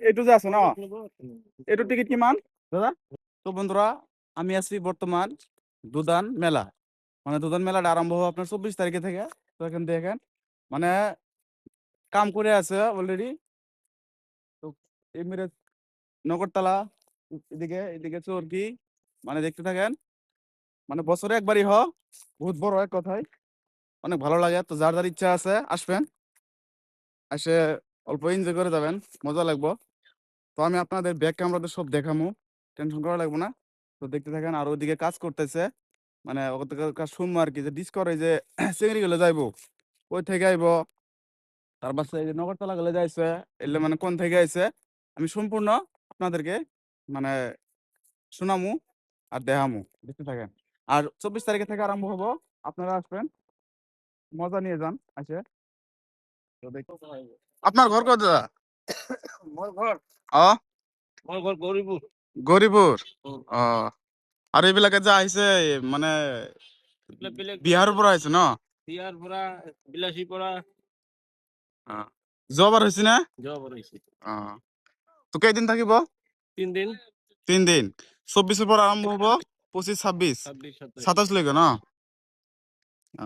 এইটো যে আছে ন, এইটো টিকিট কিমান দাদা? তো বন্ধুরা, আমি আছি বর্তমান দুদান মেলা। মানে দুদান মেলাটা আরম্ভ হবে আপনার 24 তারিখে থেকে। তো এখান দেখেন মানে কাম করে আছে অলরেডি। তো এমিরেট নগরতলা, এদিকে এদিকে চরকি, মানে দেখতে থাকেন। মানে বছরে একবারই বহুত বড় এক কথায়, অনেক ভালো লাগে। তো যার যার ইচ্ছা আছে আসবেন, এসে অল্প এনজয় করে যাবেন, মজা লাগবো। তো আমি আপনাদের ব্যাক ক্যামেরাতে সব দেখামু, টেনশন করা লাগবে না। তো দেখতে থাকেন। আর ওইদিকে কাজ করতেছে, মানে ওদের কাজ শুনবো আর কি, যে ডিসকরে যে চিংড়ি গেলে যাইবো, ওই থেকে আইব। তার পাশে এই যে নগরতলা গেলে যাইছে, এলে মানে কোন থেকে আইছে আমি সম্পূর্ণ আপনাদেরকে মানে শোনামু আর দেখামু, দেখতে থাকেন। আর 24 তারিখে থেকে আরম্ভ হবো, আপনারা আসবেন, মজা নিয়ে যান আসে। তো আপনার ঘর কত দাদা? মোর ঘর অ মোর ঘর গরিবপুর। গরিপুর। অ আর এইবিলাকে যা আইছে মানে বিহারের পৰা আইছে ন? বিয়ার পড়া বিলাসী পড়া যোৱাবাৰ হৈছে না? জব রয়েছে অ তো কেইদিন থাকিব? 3 দিন 3 দিন। 24-ৰ পৰা আৰম্ভ হব, 25, 26, 26 27 27 লৈকে ন? অ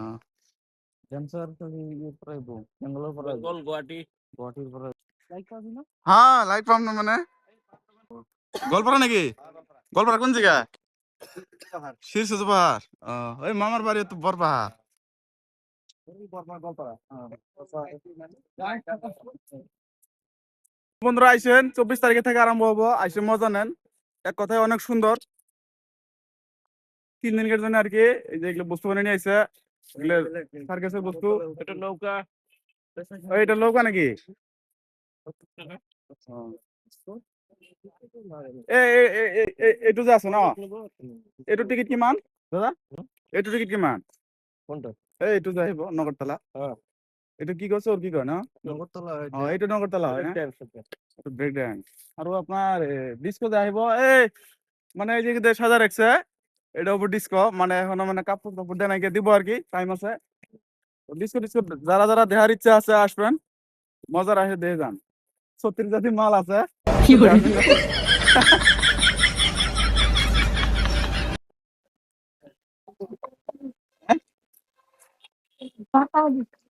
বেঙ্গল গুয়াহাটি হা লাইক পাম না মানে গোৱালপাৰা নেকি? গোৱালপাৰা কোন জায়গা? শীর্ষ পাহাড়। ওই মামার বাড়ি তো বরপাহাড়। বন্ধুরা আইসেন, 24 তারিখে থেকে আরম্ভ হবো, আইসে মজা নেন। এক কথায় অনেক সুন্দর। 3 দিনের জন্য আর কি। এই যে এগুলো বস্তু বানিয়ে নিয়ে আইসে, এগুলো সার্কাসের বস্তু। এটা নৌকা এটা নৌকা নাকি? এইটো যে আছে ন, এইটো টিকিট কিমান দাদা? এইটো টিকিট কিমান? কোনটা? এইটো যে আহিব নগরতলা, হ্যাঁ এইটো কি কৈছে ওর কি কয় না? নগরতলা এইটো নগরতলা হয় না? Dance break dance. আৰু আপনার ডিস্কো যে আহিব, এই মানে এই যে সাজা রাখছে, এটা উপর ডিস্কো, মানে এখনো মানে কাপড় টাপড় দেয় নাকি, দিব আর কি, টাইম আছে। ডিস্কো ডিস্কো যারা যারা দেখার ইচ্ছা আছে আসবেন, মজার আসে দিয়ে যান। 36 জাতি মাল আছে।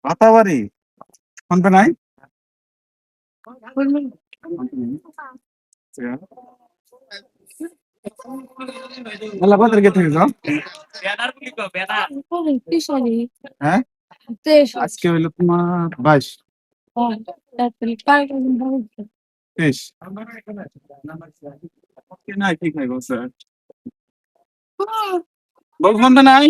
বাতাবাড়ি কোনটা নাই? মেলা কত তারিখে থেকে যাও? হ্যাঁ আজকে হইলো তোমার 22, 23। নাই ঠিক নাই বলছে, বলফোনটা নাই।